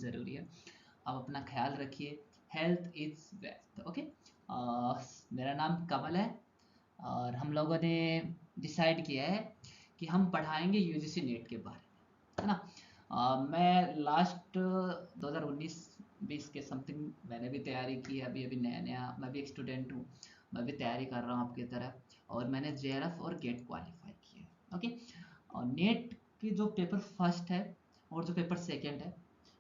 ज़रूरी है। आप अपना ख्याल रखिए। Health is wealth. ओके। मेरा नाम कमल है और हम लोगों ने डिसाइड किया है कि हम पढ़ाएंगे यूजीसी नेट के बारे में, है ना। मैं लास्ट 2019-20 के समथिंग मैंने भी तैयारी की है। अभी अभी नया नया मैं भी एक स्टूडेंट हूँ, मैं भी तैयारी कर रहा हूँ आपकी तरह, और मैंने जेआरएफ और गेट क्वालिफाई किया है। ओके। और नेट की जो पेपर फर्स्ट है और जो पेपर सेकंड है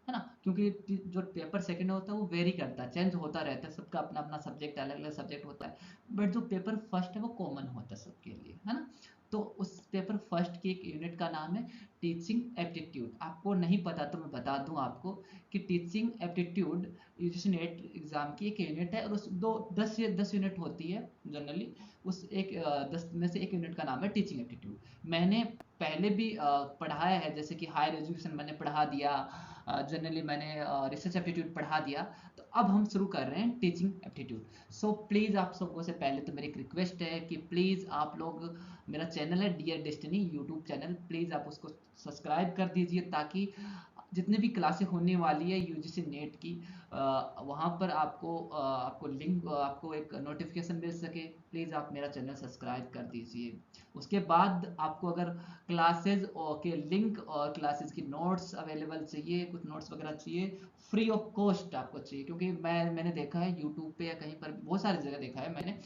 ना, क्योंकि जो पेपर सेकंड होता है वो वेरी करता है, चेंज होता रहता है, सबका अपना अपना सब्जेक्ट, अलग अलग सब्जेक्ट होता है। बट जो पेपर फर्स्ट है वो कॉमन होता है सबके लिए, है ना। तो उस पेपर फर्स्ट की एक यूनिट का नाम है टीचिंग एप्टीट्यूड। आपको नहीं पता तो मैं बता दूं आपको कि teaching aptitude UGC net exam की एक यूनिट है, और उस दो 10 यूनिट होती है जनरली। उस एक 10 में से एक यूनिट का नाम है टीचिंग एप्टीट्यूड। मैंने पहले भी पढ़ाया है, जैसे कि हायर एजुकेशन मैंने पढ़ा दिया, जनरली मैंने रिसर्च एप्टीट्यूड पढ़ा दिया। तो अब हम शुरू कर रहे हैं टीचिंग एप्टीट्यूड। सो प्लीज़ आप सबको से पहले तो मेरी एक रिक्वेस्ट है कि प्लीज़ आप लोग, मेरा चैनल है dear destiny YouTube channel, please आप उसको सब्सक्राइब कर दीजिए, ताकि जितने भी क्लासें होने वाली है यूजीसी नेट की, वहाँ पर आपको लिंक, आपको एक नोटिफिकेशन मिल सके। प्लीज़ आप मेरा चैनल सब्सक्राइब कर दीजिए। उसके बाद आपको अगर क्लासेज के लिंक और क्लासेस की नोट्स अवेलेबल चाहिए, कुछ नोट्स वगैरह चाहिए, फ्री ऑफ कॉस्ट आपको चाहिए, क्योंकि मैंने देखा है यूट्यूब पे या कहीं पर बहुत सारी जगह देखा है मैंने,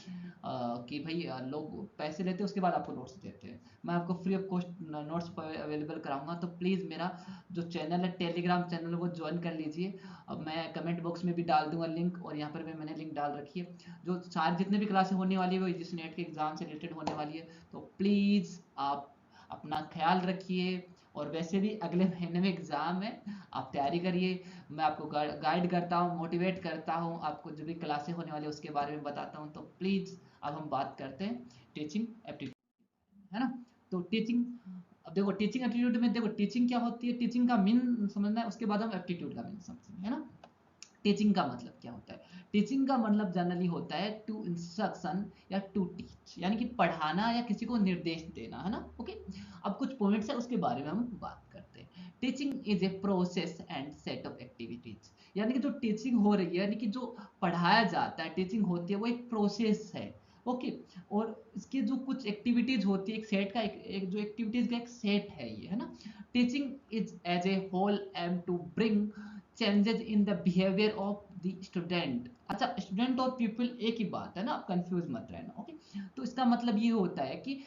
कि भाई लोग पैसे लेते हैं उसके बाद आपको नोट्स देते हैं। मैं आपको free of cost notes available कराऊंगा। तो प्लीज़ मेरा जो चैनल है, टेलीग्राम चैनल, वो ज्वाइन कर लीजिए। अब मैं कमेंट बॉक्स में भी डाल दूंगा लिंक, और यहाँ पर भी मैंने लिंक डाल रखी है। जो सारी जितने भी क्लासें होने वाली है वो जिस नेट के एग्ज़ाम से रिलेटेड होने वाली है। तो प्लीज़ आप अपना ख्याल रखिए, और वैसे भी अगले महीने में एग्ज़ाम है, आप तैयारी करिए। मैं आपको गाइड करता हूँ, मोटिवेट करता हूँ, आपको जो भी क्लासें होने वाली है उसके बारे में बताता हूँ। तो प्लीज़ अब हम बात करते हैं टीचिंग एप्टीट्यूड, है ना। तो टीचिंग, अब देखो टीचिंग एप्टीट्यूड में देखो टीचिंग क्या होती है, टीचिंग का मीन समझना है, उसके बाद हम एप्टीट्यूड का मीन समझेंगे, है ना। टीचिंग का मतलब क्या होता है? टीचिंग का मतलब जनरली होता है टू इंस्ट्रक्शन या टू टीच, यानी कि पढ़ाना या किसी को निर्देश देना, है ना। ओके। अब कुछ पॉइंट्स है उसके बारे में हम बात करते हैं। Teaching is a process and set of activities, यानी कि जो टीचिंग हो रही है, यानी कि जो पढ़ाया जाता है, टीचिंग होती है, वो एक प्रोसेस है। ओके। और इसके जो कुछ एक्टिविटीज होती है, एक सेट का एक जो एक्टिविटीज का एक सेट है ये, है ना। Teaching is as a whole aim to bring changes in the behaviour of the student. अच्छा, स्टूडेंट और पीपल एक ही बात है ना, आप कंफ्यूज मत रहना। ओके। तो इसका मतलब ये होता है कि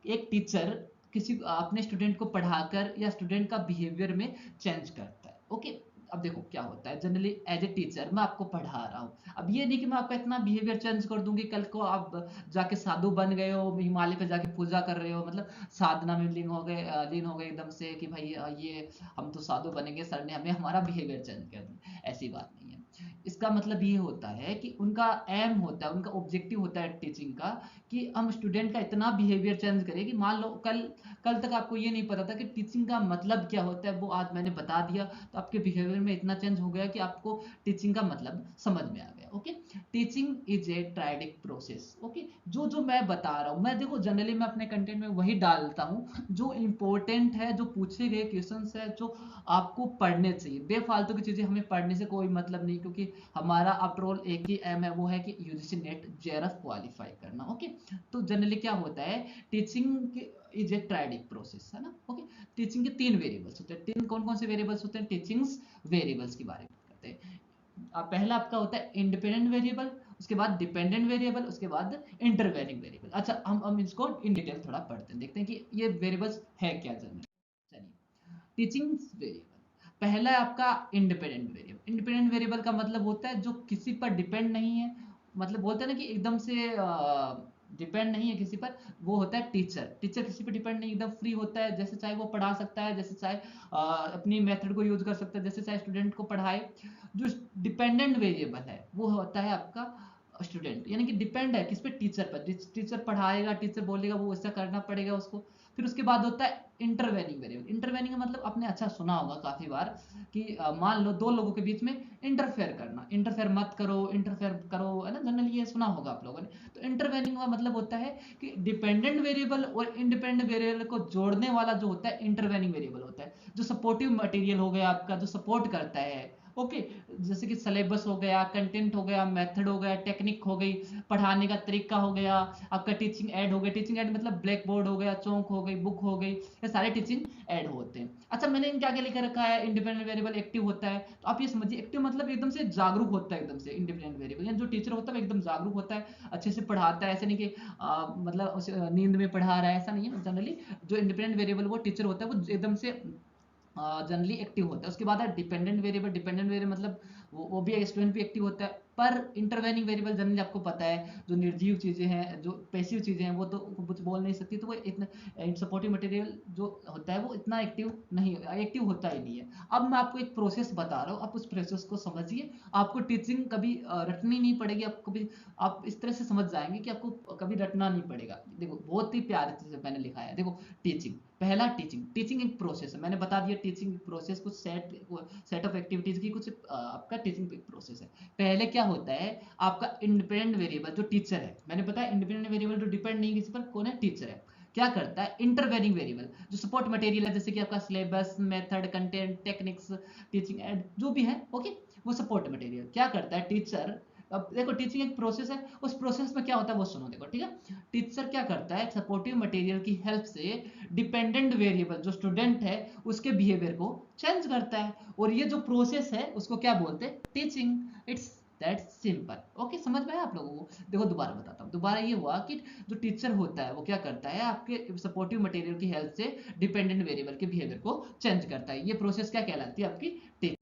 एक टीचर किसी अपने स्टूडेंट को पढ़ाकर या स्टूडेंट का बिहेवियर में चेंज करता है। ओके। अब देखो क्या होता है, जनरली एज ए टीचर मैं आपको पढ़ा रहा हूँ, अब ये नहीं कि मैं आपका इतना बिहेवियर चेंज कर दूंगी, कल को आप जाके साधु बन गए हो, हिमालय पे जाके पूजा कर रहे हो, मतलब साधना में लीन हो गए एकदम से कि भाई ये हम तो साधु बनेंगे, सर ने हमें हमारा बिहेवियर चेंज कर दिया। ऐसी बात नहीं है। इसका मतलब ये होता है कि उनका एम होता है, उनका ऑब्जेक्टिव होता है टीचिंग का, कि हम स्टूडेंट का इतना बिहेवियर चेंज करें कि मान लो कल कल तक आपको ये नहीं पता था कि टीचिंग का मतलब क्या होता है, वो आज मैंने बता दिया, तो आपके बिहेवियर में इतना चेंज हो गया कि आपको टीचिंग का मतलब समझ में आ गया। Okay. Teaching is a triadic process. Okay. जो जो मैं बता रहा हूँ, मैं देखो जनरली मैं अपने कंटेंट में वही डालता हूँ जो इंपॉर्टेंट है, जो पूछे गए क्वेश्चंस है, जो आपको पढ़ने चाहिए। बेफालतू की चीजें हमें पढ़ने से कोई मतलब नहीं, क्योंकि हमारा आफ्टरऑल एक ही एम है, वो है कि यूजीसी नेट जेआरएफ क्वालिफाई करना। ओके। तो जनरली क्या होता है, teaching is a triadic process, है ना। ओके। टीचिंग के 3 वेरिएबल्स होते हैं। तीन कौन कौन से वेरिएबल्स होते हैं? टीचिंग्स वेरिएबल्स के बारे में करते हैं। पहला आपका होता है इंडिपेंडेंट वेरिएबल, उसके बाद डिपेंडेंट वेरिएबल, उसके बाद इंटरवेनिंग वेरिएबल। अच्छा, हम इसको इन डिटेल थोड़ा पढ़ते हैं, देखते हैं कि ये वेरिएबल्स है क्या जनरली। चलिए, टीचिंग वेरिएबल पहला है आपका इंडिपेंडेंट वेरिएबल। इंडिपेंडेंट वेरिएबल का मतलब होता है जो किसी पर डिपेंड नहीं है, मतलब बोलते हैं ना कि एकदम से डिपेंड नहीं है किसी पर, वो होता है टीचर। टीचर किसी पर डिपेंड नहीं, एकदम फ्री होता है, जैसे चाहे वो पढ़ा सकता है, जैसे चाहे अपनी मेथड को यूज कर सकता है, जैसे चाहे स्टूडेंट को पढ़ाए। जो डिपेंडेंट वेरिएबल है वो होता है आपका स्टूडेंट, यानी कि डिपेंड है किस पे? टीचर पर। टीचर पढ़ाएगा, टीचर बोलेगा, वो ऐसा करना पड़ेगा उसको। फिर उसके बाद होता है इंटरवेनिंग वेरिएबल। इंटरवेनिंग का मतलब आपने अच्छा सुना होगा काफी बार कि मान लो दो लोगों के बीच में इंटरफेयर करना, इंटरफेयर मत करो, इंटरफेयर करो, है ना, जनरली ये सुना होगा आप लोगों ने। तो इंटरवेनिंग का मतलब होता है कि डिपेंडेंट वेरिएबल और इंडिपेंडेंट वेरिएबल को जोड़ने वाला जो होता है इंटरवेनिंग वेरिएबल होता है, जो सपोर्टिव मटेरियल हो गया आपका, जो सपोर्ट करता है ओके। जैसे कि सिलेबस हो गया, कंटेंट हो गया, मेथड हो गया, टेक्निक हो गई, पढ़ाने का तरीका हो गया, आपका टीचिंग एड हो गया। टीचिंग एड मतलब ब्लैक बोर्ड हो गया, चौक हो गई, बुक हो गई, ये सारे टीचिंग एड होते हैं। अच्छा, मैंने इनके आगे लिख रखा है इंडिपेंडेंट वेरिएबल एक्टिव होता है। तो आप ये समझिए एक्टिव मतलब एकदम से जागरूक होता है, एकदम से इंडिपेंडेंट वेरिएबल यानी जो टीचर होता है वो एकदम जागरूक होता है, अच्छे से पढ़ाता है। ऐसे नहीं कि मतलब नींद में पढ़ा रहा है, ऐसा नहीं है। जनरली जो इंडिपेंडेंट वेरिएबल वो टीचर होता है वो एकदम से जनरली एक्टिव होता है। उसके बाद है डिपेंडेंट वेरिएबल। डिपेंडेंट वेरिएबल मतलब वो भी स्टूडेंट भी एक्टिव होता है, पर इंटरवेनिंग वेरिएबल जनरली आपको पता है जो निर्जीव चीजें हैं, जो पैसिव चीजें हैं, वो तो कुछ बोल नहीं सकती, तो वो इतना सपोर्टिव मटेरियल जो होता है वो इतना एक्टिव होता ही नहीं है। अब मैं आपको एक प्रोसेस बता रहा हूँ, आप उस प्रोसेस को समझिए। आपको टीचिंग कभी रटनी नहीं पड़ेगी, आपको कभी आप इस तरह से समझ जाएंगे कि आपको कभी रटना नहीं पड़ेगा। देखो बहुत ही प्यारे से मैंने लिखा है, देखो टीचिंग, पहला टीचिंग एक प्रोसेस है। मैंने बता दिया टीचिंग प्रोसेस कुछ सेट ऑफ एक्टिविटीज की कुछ आपका टीचिंग प्रोसेस है। पहले क्या होता है, आपका इंडिपेंडेंट वेरिएबल जो टीचर है, मैंने बताया इंडिपेंडेंट वेरिएबल जो डिपेंड नहीं किसी पर, कौन है, टीचर है। क्या करता है, इंटरवेनिंग वेरिएबल जो सपोर्ट मटेरियल है, जैसे कि आपका syllabus, method, content, techniques, teaching add जो भी है, ओके, वो सपोर्ट मटेरियल क्या करता है टीचर। अब देखो टीचिंग एक प्रोसेस है, उस प्रोसेस में क्या होता है वो सुनो, देखो ठीक है। टीचर क्या करता है, सपोर्टिव मटेरियल की हेल्प से डिपेंडेंट वेरिएबल जो स्टूडेंट है उसके बिहेवियर को चेंज करता है, और ये जो प्रोसेस है उसको क्या बोलते हैं, teaching. It's that simple. Okay, समझ में आया आप लोगों को। देखो दोबारा बताता हूँ। दोबारा ये हुआ कि जो टीचर होता है वो क्या करता है, आपके सपोर्टिव मटेरियल की हेल्प से डिपेंडेंट वेरिएबल के बिहेवियर को चेंज करता है। ये प्रोसेस क्या कहलाती है, आपकी टीचिंग।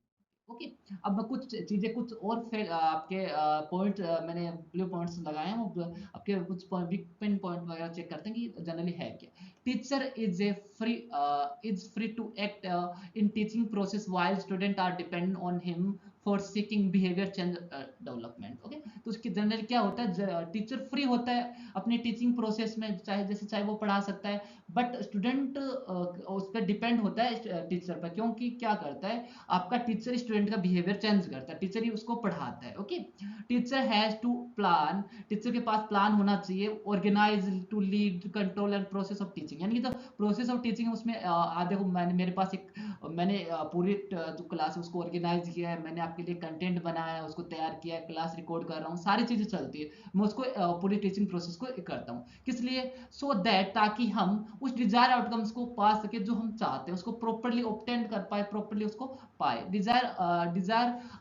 ओके। अब मैं कुछ चीजें, कुछ और फिर आपके पॉइंट मैंने ब्लू पॉइंट्स लगाए हैं, वो आपके कुछ बिग पिन पॉइंट वगैरह चेक करते हैं कि जनरली है क्या। Teacher is free to act in teaching process while student are dependent on him for seeking behaviour change development. Okay, तो उसकी जनरली क्या होता है, टीचर फ्री होता है अपनी टीचिंग प्रोसेस में, चाहे वो पढ़ा सकता है, बट स्टूडेंट उस पर डिपेंड होता है टीचर पर। क्योंकि क्या करता है, आपका टीचर स्टूडेंट का बिहेवियर चेंज करता है, टीचर ही उसको पढ़ाता है। Okay, teacher has to plan, teacher के पास प्लान होना चाहिए, organise, to lead, control and process of teaching. यानी कि जो प्रोसेस ऑफ टीचिंग है उसमें देखो मैंने मेरे पास एक मैंने पूरी जो क्लास है उसको ऑर्गेनाइज किया है, मैंने आपके लिए कंटेंट बनाया है, उसको तैयार किया है, क्लास रिकॉर्ड कर रहा हूँ, सारी चीजें चलती है। मैं उसको पूरी टीचिंग प्रोसेस को करता हूँ, किस लिए, सो दैट, ताकि हम उस डिजायर आउटकम्स को पा सके जो हम चाहते हैं, उसको प्रॉपरली ऑब्टेन कर पाए, प्रॉपरली उसको पाए। डिजायर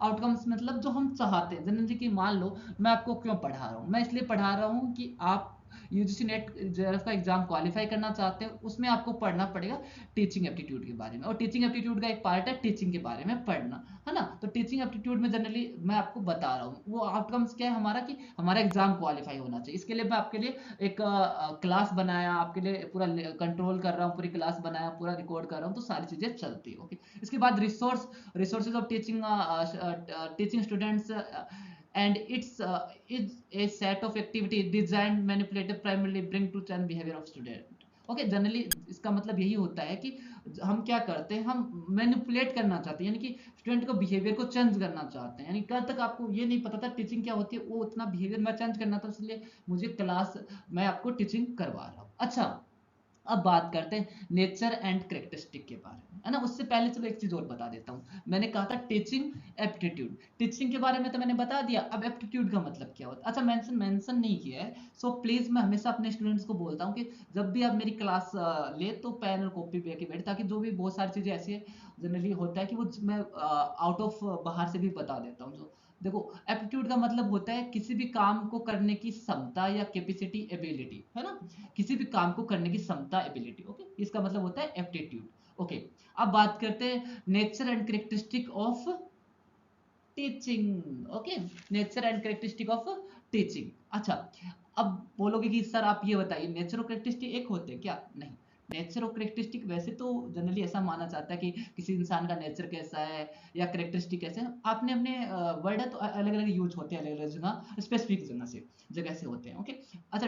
आउटकम्स मतलब जो हम चाहते हैं। जनरली कि मान लो मैं आपको क्यों पढ़ा रहा हूँ, मैं इसलिए पढ़ा रहा हूँ कि आप यूजीसी नेट जेआरएफ का एग्जाम क्वालिफाई करना चाहते हैं, उसमें आपको पढ़ना पड़ेगा टीचिंग एप्टीट्यूड के बारे में, और टीचिंग एप्टीट्यूड का एक पार्ट है टीचिंग के बारे में पढ़ना, है ना। तो टीचिंग एप्टीट्यूड में जनरली मैं आपको बता रहा हूँ वो आउटकम्स क्या है हमारा, कि हमारा एग्जाम क्वालिफाई होना चाहिए। इसके लिए मैं आपके लिए एक क्लास बनाया, आपके लिए पूरा कंट्रोल कर रहा हूँ, पूरी क्लास बनाया, पूरा रिकॉर्ड कर रहा हूँ, तो सारी चीजें चलती है। ओके, इसके बाद resources of teaching students and is a set of activity designed manipulative primarily bring to change behavior of student। Okay, generally इसका मतलब यही होता है कि हम क्या करते हैं, हम मैनिपुलेट करना चाहते हैं, यानी कि स्टूडेंट को बिहेवियर को चेंज करना चाहते हैं। यानी कल तक आपको ये नहीं पता था टीचिंग क्या होती है, वो उतना बिहेवियर मैं चेंज करना था, इसलिए मुझे क्लास मैं आपको टीचिंग करवा रहा हूँ। अच्छा, अब बात करते हैं नेचर एंड करेक्टरिस्टिक के बारे में, है ना। उससे पहले चलो एक चीज और बता देता हूँ। मैंने कहा था टीचिंग एप्टीट्यूड, टीचिंग के बारे में तो मैंने बता दिया, अब एप्टीट्यूड का मतलब क्या होता है, अच्छा मेंशन नहीं किया है। सो प्लीज मैं हमेशा अपने स्टूडेंट्स को बोलता हूँ कि जब भी आप मेरी क्लास ले तो पेन और कॉपी पे बैठे, ताकि जो भी बहुत सारी चीजें ऐसी जनरली होता है कि वो मैं आउट ऑफ बाहर से भी बता देता हूँ। जो देखो, एप्टीट्यूड का मतलब होता है किसी भी काम को करने की क्षमता या कैपेसिटी, एबिलिटी, है ना। किसी भी काम को करने की क्षमता, एबिलिटी। ओके, इसका मतलब होता है एप्टीट्यूड। ओके, अब बात करते हैं nature and characteristic of teaching. Okay, nature and characteristic of teaching. अच्छा, अब बोलोगे कि सर आप ये बताइए नेचर और कैरेक्टरिस्टिक एक होते हैं क्या, नहीं। नेचर और कैरेक्टरिस्टिक वैसे तो जनरली ऐसा माना जाता है कि किसी इंसान का नेचर कैसा है या कैरेक्टरिस्टिक कैसे है, आपने अपने वर्ड है तो अलग अलग यूज होते हैं, अलग अलग जगह, स्पेसिफिक जगह से होते हैं। ओके, अच्छा,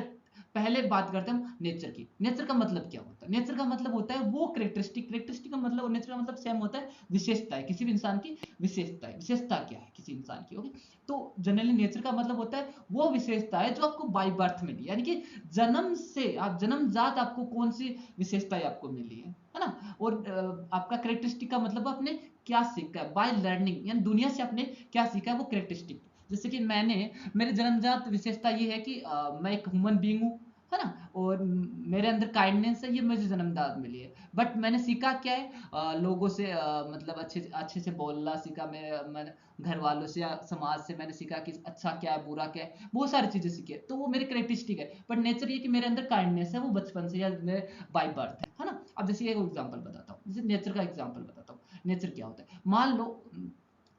पहले बात करते हैं हम नेचर की। नेचर का मतलब क्या होता है? नेचर का मतलब होता है वो कैरेक्टरिस्टिक, कैरेक्टरिस्टिक का मतलब, नेचर का मतलब सेम होता है विशेषता है, किसी भी इंसान की विशेषता है। विशेषता क्या है किसी इंसान की? ओके, तो जनरली नेचर का मतलब होता है वो विशेषता है जो आपको बाय बर्थ मिली, यानी कि जन्म से, आप जन्मजात आपको कौन सी विशेषताएं आपको मिली है ना। और आपका कैरेक्टरिस्टिक का मतलब आपने क्या सीखा है, बाय लर्निंग, यानी दुनिया से आपने क्या सीखा है, वो कैरेक्टरिस्टिक। जैसे कि मैंने, मेरे जन्मजात विशेषता ये है कि मैं एक ह्यूमन बीइंग हूँ, है ना, और मेरे अंदर काइंडनेस है, ये मुझे जन्मजात मिली है। बट मैंने सीखा क्या है, लोगों से मतलब अच्छे अच्छे से बोलना सीखा। मैंने घर वालों से या समाज से मैंने सीखा कि अच्छा क्या है, बुरा क्या है, बहुत सारी चीजें सीखी है, तो वो मेरे कैरेक्टरिस्टिक है। बट नेचर ये कि मेरे अंदर काइंडनेस है, वो बचपन से या मेरे बाय बर्थ है ना। अब जैसे एक एग्जांपल बताता हूँ, जैसे नेचर का एग्जांपल बताता हूँ। नेचर क्या होता है, मान लो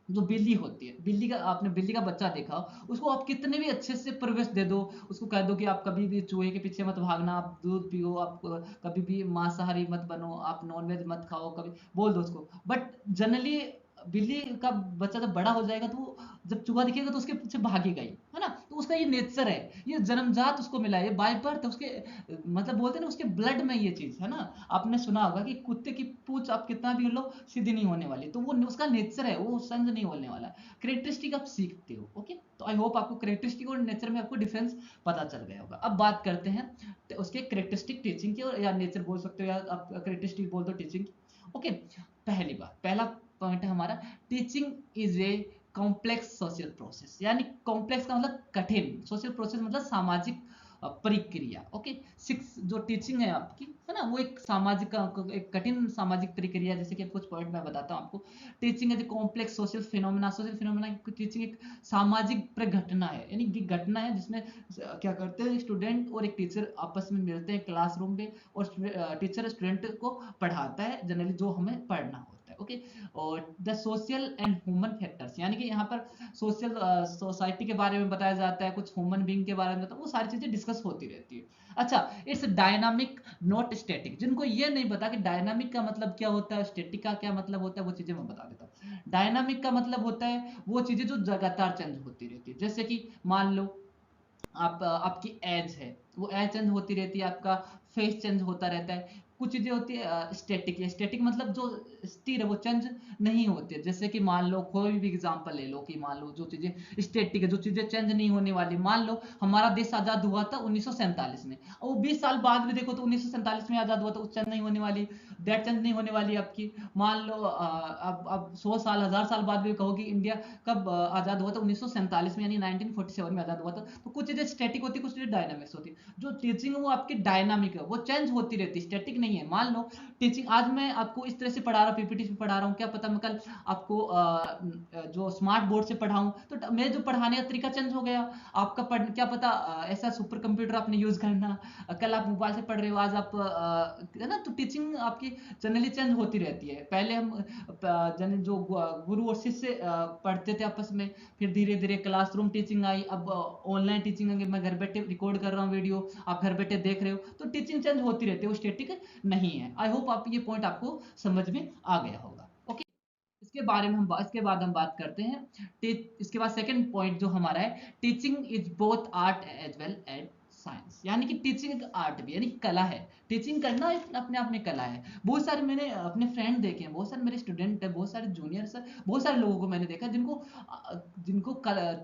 जो बिल्ली होती है, बिल्ली का, आपने बिल्ली का बच्चा देखा हो, उसको आप कितने भी अच्छे से परिवेश दे दो, उसको कह दो कि आप कभी भी चूहे के पीछे मत भागना, आप दूध पियो, आप कभी भी मांसाहारी मत बनो, आप नॉनवेज मत खाओ, कभी बोल दो उसको, बट जनरली बिल्ली का बच्चा जब बड़ा हो जाएगा तो वो जब चूहा दिखेगा तो उसके पीछे भागेगा ही, है ना। तो उसका ये नेचर है, ये जन्मजात उसको मिला है, ये बाय बर्थ उसके, मतलब बोलते हैं ना उसके ब्लड में ये चीज है ना। आपने सुना होगा कि कुत्ते की पूंछ आप कितना भी लो सीधी नहीं होने वाली, तो वो उसका नेचर है, वो संग नहीं होने वाला। कैरेक्टरिस्टिक आप सीखते हो। ओके, तो आई होप आपको कैरेक्टरिस्टिक और नेचर में आपको डिफरेंस पता चल गया होगा। अब बात करते हैं उसके कैरेक्टरिस्टिक टीचिंग की, और या नेचर बोल सकते हो या आप कैरेक्टरिस्टिक बोल दो टीचिंग। ओके, पहली बात, पहला पॉइंट है हमारा, teaching is a complex social process, यानी कॉम्प्लेक्स का मतलब कठिन, सोशल प्रोसेस मतलब सामाजिक प्रक्रिया। ओके, सिक्स जो टीचिंग है आपकी, है ना, वो एक सामाजिक, एक कठिन सामाजिक प्रक्रिया। जैसे कि कुछ पॉइंट मैं बताता हूँ आपको। टीचिंग है complex social phenomena, social phenomena, teaching एक सामाजिक प्रघटना है, यानी कि घटना है जिसमें क्या करते हैं, स्टूडेंट और एक टीचर आपस में मिलते हैं क्लासरूम में, और टीचर स्टूडेंट को पढ़ाता है जनरली जो हमें पढ़ना होता है। ओके, और the social and human factors, यानी कि यहाँ पर सोशल सोसाइटी के बारे में बताया जाता है, कुछ ह्यूमन बीइंग के बारे में बताया, वो सारी चीजें डिस्कस होती रहती है। अच्छा, इट्स डायनामिक नॉट स्टैटिक। जिनको ये नहीं पता कि डायनामिक का मतलब क्या होता है, स्टैटिक का क्या मतलब होता है, वो चीजें मैं बता देता हूँ। डायनामिक का मतलब होता है वो चीजें जो लगातार चेंज होती रहती है। जैसे कि मान लो आप, आपकी एज है, वो एज चेंज होती रहती है, आपका फेस चेंज होता रहता है। कुछ चीजें होती है स्टैटिक, स्टैटिक मतलब जो स्थिर है, वो चेंज नहीं होती है। जैसे कि मान लो कोई भी एग्जांपल ले लो, कि मान लो जो चीजें स्टैटिक है, जो चीजें चेंज नहीं होने वाली, मान लो हमारा देश आजाद हुआ था 1947 में, और वो 20 साल बाद भी देखो तो 1947 में आजाद हुआ, तो चेंज नहीं होने वाली, डेट चेंज नहीं होने वाली आपकी। मान लो अब 100 साल 1000 साल बाद भी कहो कि इंडिया कब आजाद हुआ था, 1947 में, यानी 1947 में आजाद हुआ था। तो कुछ चीजें स्टैटिक होती है, कुछ चीजें डायनामिक्स होती है। जो टीचिंग है वो आपकी डायनामिक है, वो चेंज होती रहती है, स्टैटिक नहीं है। मान लो टीचिंग आज मैं आपको इस तरह से पढ़ा रहा हूँ, पीपीटी से पढ़ा रहा हूँ, क्या पता मैं कल आपको जो स्मार्ट बोर्ड से पढ़ाऊं तो मेरे जो पढ़ाने का तरीका चेंज हो गया। आपका क्या पता ऐसा सुपर कंप्यूटर आपने यूज करना, कल आप मोबाइल से पढ़ रहे हो, आज आप है ना। तो टीचिंग आपकी जनरली चेंज होती रहती है। पहले हम जो गुरु और शिष्य पढ़ते थे आपस में, फिर धीरे धीरे क्लासरूम टीचिंग आई, अब ऑनलाइन टीचिंग आई, मैं घर बैठे रिकॉर्ड कर रहा हूँ वीडियो, आप घर बैठे देख रहे हो, तो टीचिंग चेंज होती रहती है, वो स्टैटिक नहीं है। आई होप आप ये पॉइंट आपको समझ में आ गया होगा। ओके, इसके बाद हम बात करते हैं इसके बाद सेकंड पॉइंट जो हमारा है, teaching is both art as well as science, यानी कि टीचिंग एक आर्ट भी, यानी कला है। टीचिंग करना एक अपने आप में कला है। बहुत सारे मैंने अपने फ्रेंड देखे हैं, बहुत सारे मेरे स्टूडेंट है, बहुत सारे जूनियर्स, बहुत सारे लोगों को मैंने देखा जिनको जिनको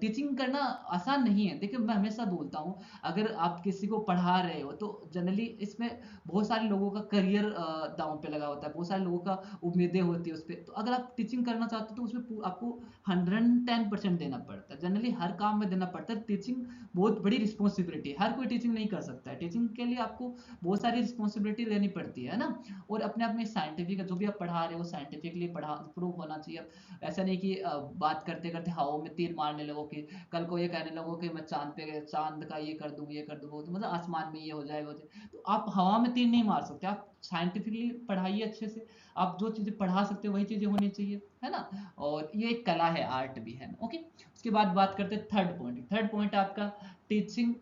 टीचिंग करना आसान नहीं है। देखिए, मैं हमेशा बोलता हूँ, अगर आप किसी को पढ़ा रहे हो तो जनरली इसमें बहुत सारे लोगों का करियर दांव पे लगा होता है, बहुत सारे लोगों का उम्मीदें होती है उस पर। तो अगर आप टीचिंग करना चाहते हो तो उसमें आपको 110% देना पड़ता है, जनरली हर काम में देना पड़ता है। टीचिंग बहुत बड़ी रिस्पॉन्सिबिलिटी है, हर कोई टीचिंग नहीं कर सकता है। टीचिंग के लिए आपको बहुत सारी रिस्पॉन्सिबिलिटी लेनी पड़ती है ना। और अपने आप में साइंटिफिक, जो भी आप पढ़ा रहे हो साइंटिफिकली पढ़ा प्रूव होना चाहिए। ऐसा नहीं कि बात करते करते हवा में तीर मारने लगो, कि कल को ये कहने लगो कि मैं चांद पे, चांद का ये कर दूं, ये कर दूं, तो मतलब आसमान में ये हो जाएगा, तो आप हवा में तीर नहीं मार सकते। आप साइंटिफिकली पढ़ाइए अच्छे से, आप जो चीजें पढ़ा सकते हो वही चीजें होनी चाहिए, है ना। और ये एक कला है, आर्ट भी है। ओके, उसके बाद बात करते हैं थर्ड पॉइंट। थर्ड पॉइंट आपका, टीचिंग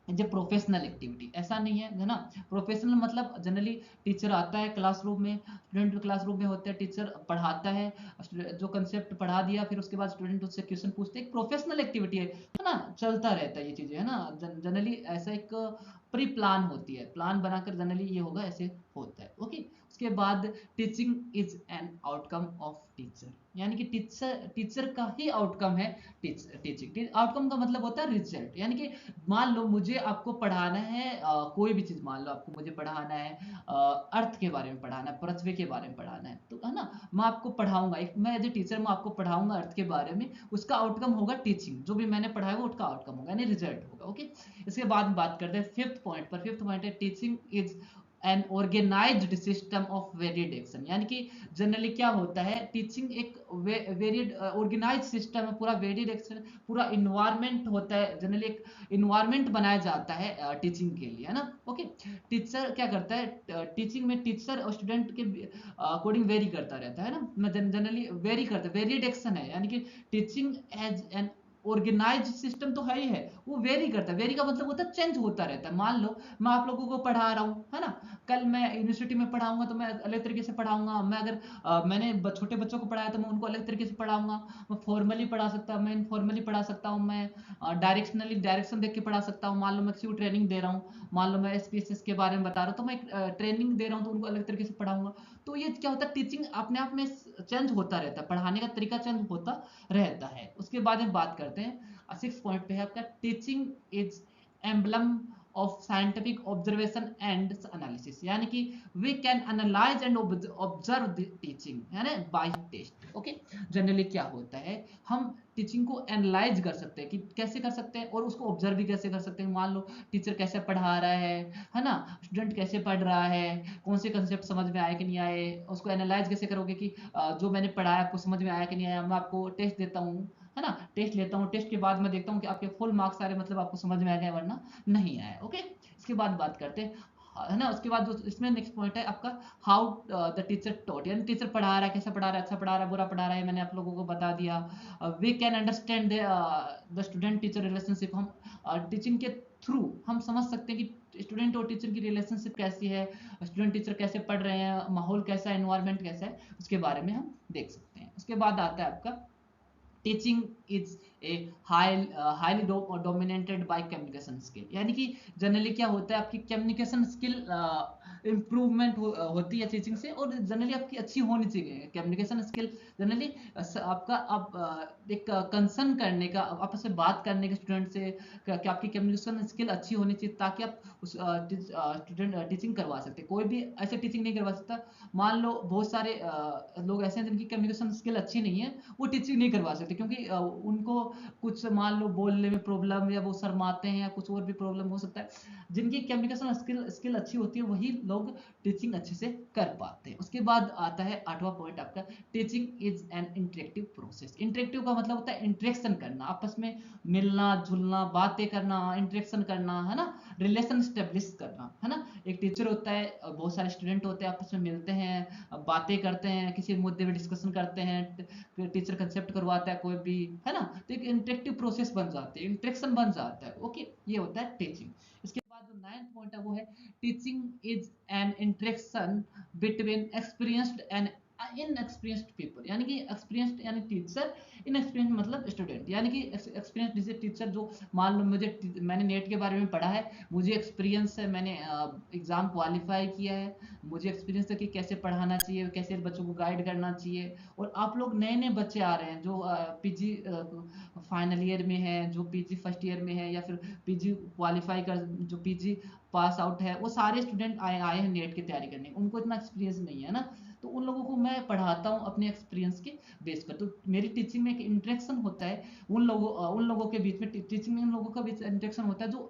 जो प्रोफेशनल एक्टिविटी ऐसा नहीं है ना। प्रोफेशनल मतलब जनरली टीचर आता है क्लासरूम में, स्टूडेंट क्लासरूम में होते हैं, टीचर पढ़ाता है, जो कंसेप्ट पढ़ा दिया फिर उसके बाद स्टूडेंट उससे क्वेश्चन पूछते हैं, एक प्रोफेशनल एक्टिविटी है ना, चलता रहता है ये चीजें है ना। जनरली ऐसा एक प्री प्लान होती है, प्लान बनाकर जनरली ये होगा ऐसे होता है। ओके, उसके बाद teaching is an outcome of teacher, यानी कि टीचर का ही आउटकम है टीचिंग। आउटकम का मतलब होता है रिजल्ट, यानी कि मान लो मुझे आपको पढ़ाना है कोई भी चीज, मान लो आपको मुझे पढ़ाना है अर्थ के बारे में पढ़ाना है, पृथ्वी के बारे में पढ़ाना है, तो है ना, मैं आपको पढ़ाऊंगा, एक मैं एज ए टीचर मैं आपको पढ़ाऊंगा अर्थ के बारे में, उसका आउटकम होगा टीचिंग, जो भी मैंने पढ़ाया वो उसका आउटकम होगा यानी रिजल्ट होगा। ओके, इसके बाद बात करते हैं फिफ्थ पॉइंट पर। फिफ्थ पॉइंट है teaching is an organised system of varied action, यानी कि जनरली क्या होता है, टीचिंग एक वेरिएड ऑर्गेनाइज सिस्टम है, पूरा वेरिएड एक्शन, पूरा इन्वायरमेंट होता है, जनरली एक इन्वायरमेंट बनाया जाता है टीचिंग के लिए, है ना। ओके, टीचर क्या करता है टीचिंग में, टीचर और स्टूडेंट के अकॉर्डिंग वेरी करता रहता है ना, जनरली वेरी करता है, वेरिएड एक्शन है, यानी कि teaching as an organise system तो है ही है, वो वेरी करता है, वेरी का मतलब होता है चेंज होता रहता है। मान लो मैं आप लोगों को पढ़ा रहा हूँ है ना, कल मैं यूनिवर्सिटी में पढ़ाऊंगा तो मैं अलग तरीके से पढ़ाऊंगा, मैं अगर मैंने छोटे बच्चों को पढ़ाया तो मैं उनको अलग तरीके से पढ़ाऊंगा, मैं फॉर्मली पढ़ा सकता हूँ, मैं इनफॉर्मली पढ़ा सकता हूँ, मैं डायरेक्शनली डायरेक्शन देख के पढ़ा सकता हूँ। मान लो मैं किसी को ट्रेनिंग दे रहा हूँ, मान लो मैं एसपीएसएस के बारे में बता रहा हूँ, तो मैं ट्रेनिंग दे रहा हूँ तो उनको अलग तरीके से पढ़ाऊंगा। तो ये क्या होता है, टीचिंग अपने आप में चेंज होता रहता है, पढ़ाने का तरीका चेंज होता रहता है। उसके बाद हम बात करते हैं सिक्स पॉइंट पे है आपका, teaching is emblem of scientific observation and analysis, यानी कि we can analyse and observe the teaching है ना बाय टेस्ट। ओके, जनरली क्या होता है, हम टीचिंग को एनालाइज कर सकते हैं कि कैसे कर सकते हैं, और उसको ऑब्जर्व भी कैसे कर सकते हैं। मान लो टीचर कैसे पढ़ा रहा है ना, स्टूडेंट कैसे पढ़ रहा है, कौन से कंसेप्ट समझ में आए कि नहीं आए, उसको एनालाइज कैसे करोगे कि जो मैंने पढ़ाया आपको समझ में आया कि नहीं आया। मैं आपको टेस्ट देता हूँ है ना, टेस्ट लेता हूँ, टेस्ट के बाद मैं देखता हूँ कि आपके फुल मार्क्स आ रहे, मतलब आपको समझ में आ गया, वरना नहीं आया। ओके, इसके बाद बात करते हैं है ना, उसके बाद जो इसमें नेक्स्ट पॉइंट है आपका, हाउ द टीचर टॉट, यानी टीचर पढ़ा रहा है, कैसा पढ़ा रहा है, अच्छा पढ़ा रहा है, बुरा पढ़ा रहा है, मैंने आप लोगों को बता दिया। We can understand the student teacher relationship, हम टीचिंग के थ्रू हम समझ सकते हैं कि स्टूडेंट और टीचर की रिलेशनशिप कैसी है, स्टूडेंट टीचर कैसे पढ़ रहे हैं, माहौल कैसा है, एनवायरनमेंट कैसा है, उसके बारे में हम देख सकते हैं। उसके बाद आता है आपका, teaching is a highly dominated by communication skill, यानी कि जनरली क्या होता है, आपकी कम्युनिकेशन स्किल इंप्रूवमेंट होती है टीचिंग से, और जनरली आपकी अच्छी होनी चाहिए कम्युनिकेशन स्किल। जनरली आपका आप एक कंसर्न करने का, आपस में बात करने के स्टूडेंट से, कि आपकी कम्युनिकेशन स्किल अच्छी होनी चाहिए, ताकि आप उस स्टूडेंट टीचिंग करवा सकते। कोई भी ऐसे टीचिंग नहीं करवा सकता। मान लो बहुत सारे लोग ऐसे हैं जिनकी कम्युनिकेशन स्किल अच्छी नहीं है, वो टीचिंग नहीं करवा सकते, क्योंकि उनको कुछ मान लो बोलने में प्रॉब्लम, या वो शर्माते हैं, या कुछ और भी प्रॉब्लम हो सकता है। जिनकी कम्युनिकेशन स्किल अच्छी होती है वही लोग टीचिंग अच्छे से कर पाते हैं। उसके बाद आता है आठवां पॉइंट आपका, teaching is N interactive process. Interactive का मतलब होता है इंटरेक्शन करना, आपस में मिलना जुलना, बातें करना, इंटरेक्शन करना है ना, रिलेशन स्टेब्लिश करना है ना। एक टीचर होता है, बहुत सारे स्टूडेंट होते हैं, आपस में मिलते हैं, बातें करते हैं, किसी मुद्दे पे डिस्कशन करते हैं, टीचर कंसेप्ट करवाता है कोई भी है ना, तो एक इंटरेक्टिव प्रोसेस बन जाती है, इंटरेक्शन बन जाता है। ओके, ये होता है टीचिंग। इसके बाद जो नाइन्थ पॉइंट है वो है, teaching is N interaction between experienced and inexperienced people, यानी कि एक्सपीरियंस्ड यानी टीचर, इनएक्सपीरियंस मतलब स्टूडेंट, यानी कि एक्सपीरियंस जैसे टीचर, जो मान लो मैंने नेट के बारे में पढ़ा है, मुझे एक्सपीरियंस है, मैंने एग्जाम क्वालिफाई किया है, मुझे एक्सपीरियंस है कि कैसे पढ़ाना चाहिए, कैसे बच्चों को गाइड करना चाहिए। और आप लोग नए नए बच्चे आ रहे हैं जो पीजी फाइनल ईयर में है, जो पीजी फर्स्ट ईयर में है, या फिर पीजी क्वालिफाई कर, जो पीजी पास आउट है, वो सारे स्टूडेंट आए आए हैं नेट की तैयारी करने, उनको इतना एक्सपीरियंस नहीं है ना, तो उन लोगों को मैं पढ़ाता हूँ अपने एक्सपीरियंस के बेस पर। तो मेरी टीचिंग में एक इंटरेक्शन होता है उन लोगों के बीच में, टीचिंग में उन लोगों का बीच इंटरेक्शन होता है जो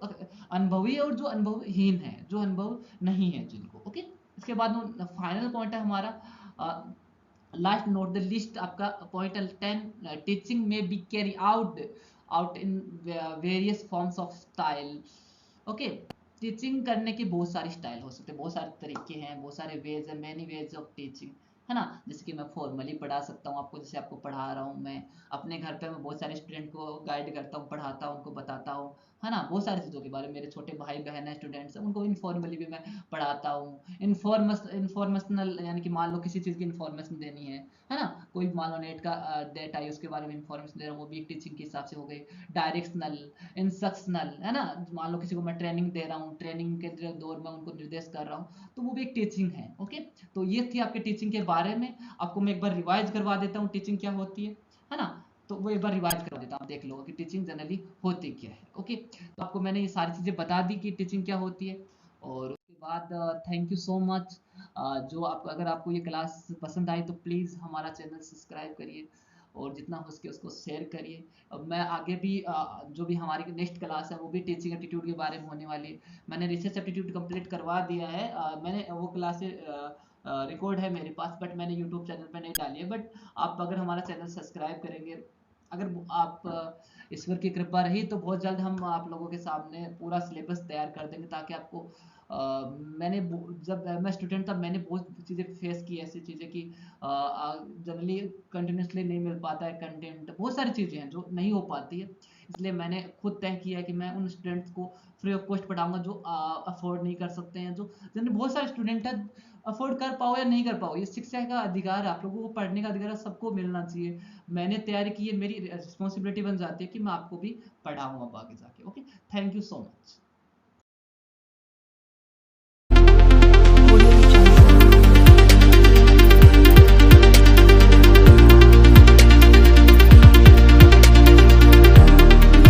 अनुभवी है, और जो अनुभवहीन है, जो अनुभव नहीं है जिनको। ओके, इसके बाद फाइनल पॉइंट है हमारा, लास्ट नोट द लिस्ट आपका पॉइंट 10, टीचिंग में be carry out in various forms of style. Okay, teaching करने के बहुत सारे स्टाइल हो सकते हैं, बहुत सारे तरीके हैं, बहुत सारे वेज है, मैनी वेज ऑफ टीचिंग है ना। जैसे कि मैं फॉर्मली पढ़ा सकता हूँ आपको, जैसे आपको पढ़ा रहा हूँ मैं अपने घर पे, मैं बहुत सारे स्टूडेंट को गाइड करता हूँ, पढ़ाता हूँ, उनको बताता हूँ, है ना, बहुत सारी चीज़ों के बारे में। मेरे छोटे भाई बहन है स्टूडेंट्स हैं, उनको इनफॉर्मली भी मैं पढ़ाता हूँ। इन्फॉर्मेशनल यानी कि मान लो किसी चीज़ की इन्फॉर्मेशन देनी है ना, कोई मान लो नेट का डेट आई उसके बारे में इन्फॉर्मेशन दे रहा हूँ, वो भी एक टीचिंग के हिसाब से हो गई। डायरेक्शनल, इंस्ट्रक्शनल, है ना, मान लो किसी को मैं ट्रेनिंग दे रहा हूँ, ट्रेनिंग के दौर में उनको निर्देश कर रहा हूँ, तो वो भी एक टीचिंग है। ओके, तो ये थी आपके टीचिंग के बारे में। आपको मैं एक बार रिवाइज करवा देता हूँ टीचिंग क्या होती है ना। तो वो एक बार रिवाइज करवा देता हूँ, आप देख लो कि टीचिंग जनरली होती क्या है। ओके, तो आपको मैंने ये सारी चीज़ें बता दी कि टीचिंग क्या होती है। और उसके बाद थैंक यू सो मच। जो आप, अगर आपको ये क्लास पसंद आई तो प्लीज़ हमारा चैनल सब्सक्राइब करिए और जितना हो सके उसको शेयर करिए। अब मैं आगे भी जो भी हमारी नेक्स्ट क्लास है वो भी टीचिंग एप्टीट्यूड के बारे में होने वाली है। मैंने रिसर्च एप्टीट्यूड कंप्लीट करवा दिया है, मैंने वो क्लासेस रिकॉर्ड है मेरे पास, बट मैंने यूट्यूब चैनल पे नहीं डाली है। बट आप अगर हमारा चैनल सब्सक्राइब करेंगे, अगर आप ईश्वर की कृपा रही तो बहुत जल्द हम आप लोगों के सामने पूरा सिलेबस तैयार कर देंगे, ताकि आपको मैंने जब मैं स्टूडेंट था मैंने बहुत चीज़ें फेस की, ऐसी चीज़ें कि जनरली कंटिन्यूसली नहीं मिल पाता है कंटेंट, बहुत सारी चीज़ें हैं जो नहीं हो पाती है। इसलिए मैंने खुद तय किया है कि मैं उन स्टूडेंट्स को फ्री ऑफ कॉस्ट पढ़ाऊंगा जो अफोर्ड नहीं कर सकते हैं, जो जनरली बहुत सारे स्टूडेंट हैं, अफोर्ड कर पाओ या नहीं कर पाओ, ये शिक्षा का अधिकार है, आप लोगों को पढ़ने का अधिकार है, सबको मिलना चाहिए। मैंने तैयारी की है, मेरी रिस्पॉन्सिबिलिटी बन जाती है कि मैं आपको भी पढ़ाऊँ अब आगे जाके। Okay, thank you so much.